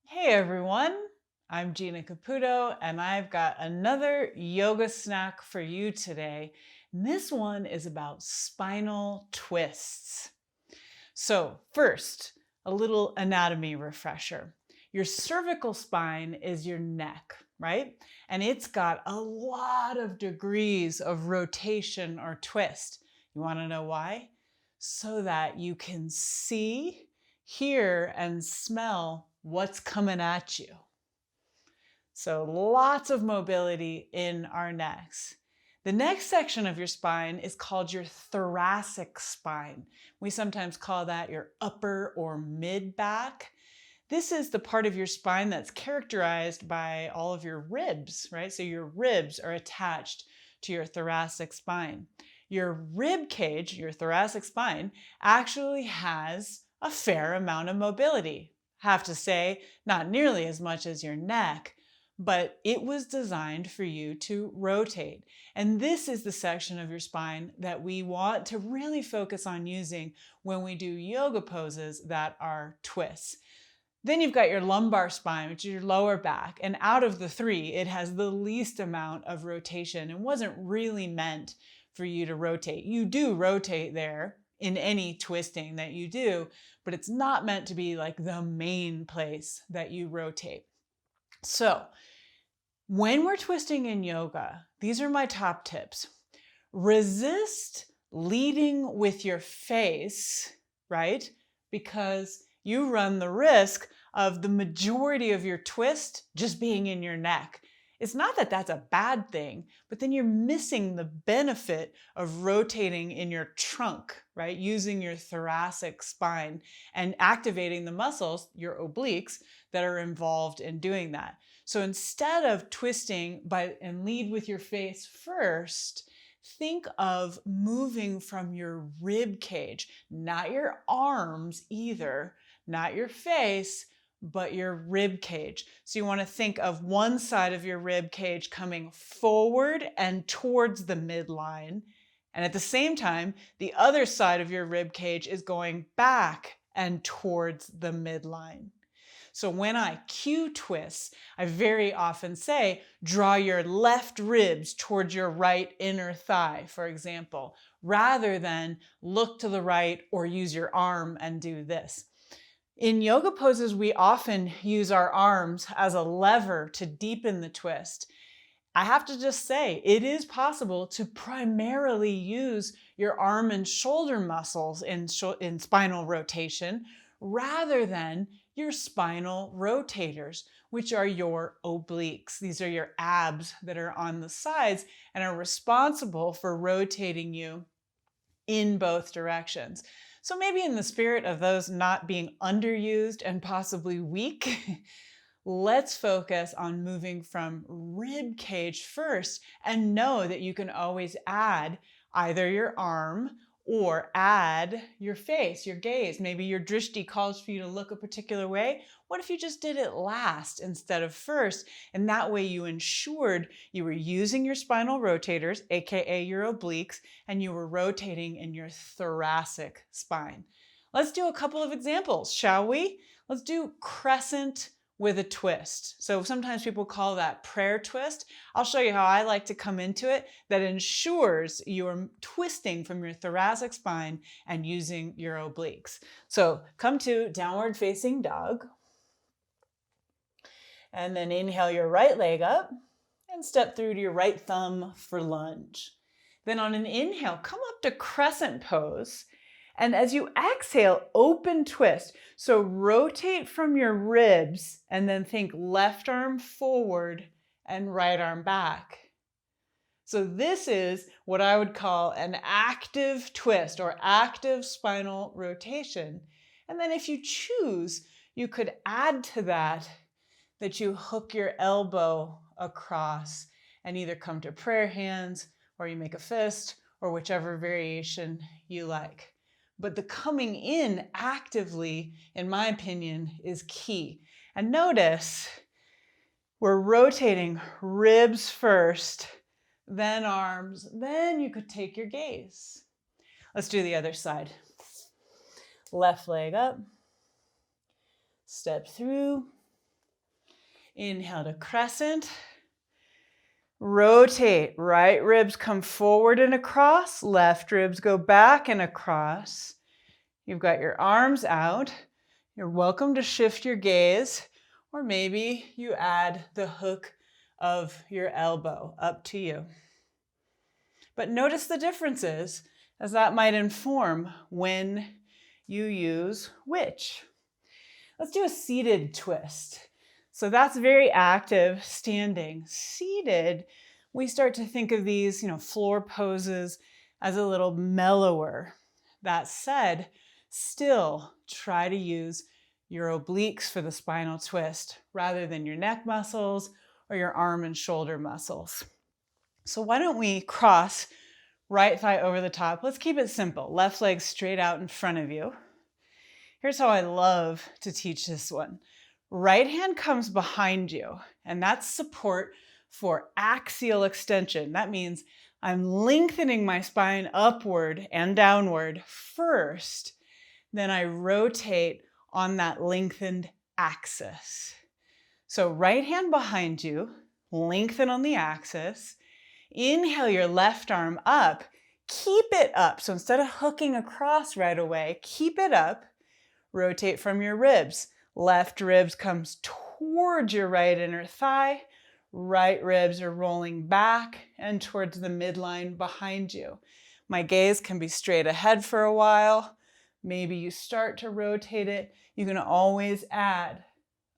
Hey everyone, I'm Gina Caputo and I've got another yoga snack for you today. And this one is about spinal twists. So first, a little anatomy refresher. Your cervical spine is your neck, right? And it's got a lot of degrees of rotation or twist. You want to know why? So that you can see, hear, and smell what's coming at you. So lots of mobility in our necks. The next section of your spine is called your thoracic spine. We sometimes call that your upper or mid back. This is the part of your spine that's characterized by all of your ribs, right? So your ribs are attached to your thoracic spine. Your rib cage, your thoracic spine, actually has a fair amount of mobility. Have to say, not nearly as much as your neck, but it was designed for you to rotate. And this is the section of your spine that we want to really focus on using when we do yoga poses that are twists. Then you've got your lumbar spine, which is your lower back. And out of the three, it has the least amount of rotation and wasn't really meant for you to rotate. You do rotate there in any twisting that you do, but it's not meant to be like the main place that you rotate. So when we're twisting in yoga, these are my top tips. Resist leading with your face, right? Because you run the risk of the majority of your twist just being in your neck. It's not that that's a bad thing, but then you're missing the benefit of rotating in your trunk, right? Using your thoracic spine and activating the muscles, your obliques, that are involved in doing that. So instead of twisting and lead with your face first, think of moving from your rib cage, not your arms either, not your face, but your rib cage. So you want to think of one side of your rib cage coming forward and towards the midline. And at the same time, the other side of your rib cage is going back and towards the midline. So when I cue twists, I very often say, draw your left ribs towards your right inner thigh, for example, rather than look to the right or use your arm and do this. In yoga poses, we often use our arms as a lever to deepen the twist. I have to just say, it is possible to primarily use your arm and shoulder muscles in spinal rotation rather than your spinal rotators, which are your obliques. These are your abs that are on the sides and are responsible for rotating you in both directions. So maybe in the spirit of those not being underused and possibly weak, let's focus on moving from rib cage first and know that you can always add either your arm or add your face, your gaze. Maybe your drishti calls for you to look a particular way. What if you just did it last instead of first? And that way you ensured you were using your spinal rotators, aka your obliques, and you were rotating in your thoracic spine. Let's do a couple of examples, shall we? Let's do crescent with a twist. So sometimes people call that prayer twist. I'll show you how I like to come into it that ensures you're twisting from your thoracic spine and using your obliques. So come to downward facing dog. And then inhale your right leg up and step through to your right thumb for lunge. Then on an inhale, come up to crescent pose. And as you exhale, open twist. So rotate from your ribs and then think left arm forward and right arm back. So this is what I would call an active twist or active spinal rotation. And then if you choose, you could add to that you hook your elbow across and either come to prayer hands or you make a fist or whichever variation you like. But the coming in actively, in my opinion, is key. And notice we're rotating ribs first, then arms, then you could take your gaze. Let's do the other side. Left leg up, step through, Inhale to crescent. Rotate. Right ribs come forward and across. Left ribs go back and across. You've got your arms out. You're welcome to shift your gaze, or maybe you add the hook of your elbow, up to you. But notice the differences, as that might inform when you use which. Let's do a seated twist. So that's very active, standing. Seated, we start to think of these, floor poses as a little mellower. That said, still try to use your obliques for the spinal twist rather than your neck muscles or your arm and shoulder muscles. So why don't we cross right thigh over the top? Let's keep it simple. Left leg straight out in front of you. Here's how I love to teach this one. Right hand comes behind you, and that's support for axial extension. That means I'm lengthening my spine upward and downward first. Then I rotate on that lengthened axis. So right hand behind you, lengthen on the axis. Inhale your left arm up. Keep it up. So instead of hooking across right away, keep it up. Rotate from your ribs. Left ribs comes towards your right inner thigh. Right ribs are rolling back and towards the midline behind you. My gaze can be straight ahead for a while. Maybe you start to rotate it. You can always add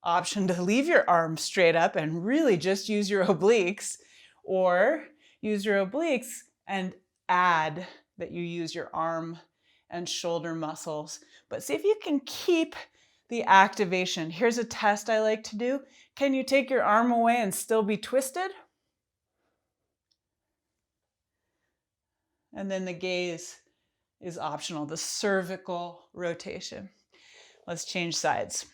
option to leave your arms straight up and really just use your obliques, or use your obliques and add that you use your arm and shoulder muscles. But see if you can keep the activation. Here's a test I like to do. Can you take your arm away and still be twisted? And then the gaze is optional, the cervical rotation. Let's change sides.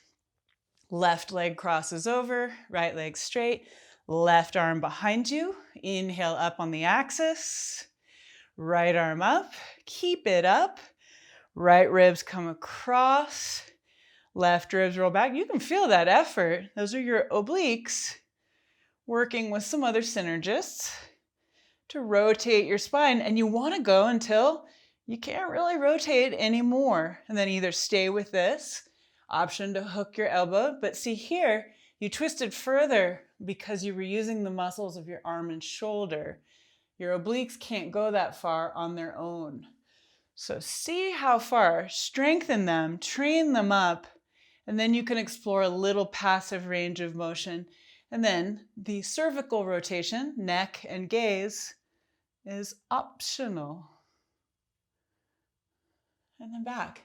Left leg crosses over, right leg straight, left arm behind you. Inhale up on the axis, right arm up, keep it up. Right ribs come across, left ribs roll back. You can feel that effort. Those are your obliques working with some other synergists to rotate your spine. And you want to go until you can't really rotate anymore. And then either stay with this option to hook your elbow. But see here, you twisted further because you were using the muscles of your arm and shoulder. Your obliques can't go that far on their own. So see how far, strengthen them, train them up, and then you can explore a little passive range of motion. And then the cervical rotation, neck and gaze, is optional. And then back.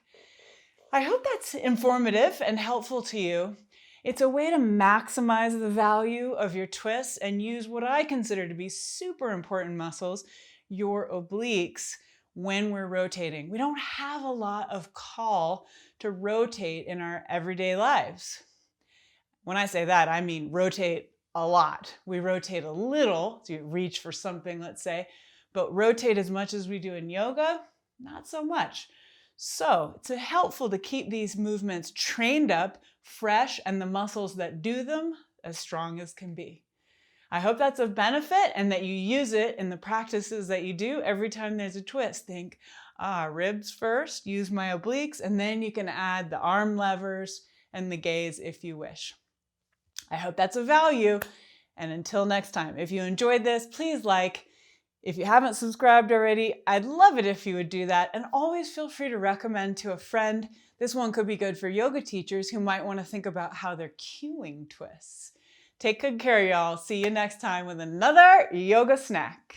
I hope that's informative and helpful to you. It's a way to maximize the value of your twists and use what I consider to be super important muscles, your obliques, when we're rotating. We don't have a lot of call to rotate in our everyday lives. When I say that, I mean rotate a lot. We rotate a little to reach for something, let's say, but rotate as much as we do in yoga, not so much. So it's helpful to keep these movements trained up, fresh, and the muscles that do them as strong as can be. I hope that's of benefit and that you use it in the practices that you do every time there's a twist. Think, ribs first, use my obliques, and then you can add the arm levers and the gaze if you wish. I hope that's of value. And until next time, if you enjoyed this, please like. If you haven't subscribed already, I'd love it if you would do that. And always feel free to recommend to a friend. This one could be good for yoga teachers who might want to think about how they're cueing twists. Take good care, y'all. See you next time with another yoga snack.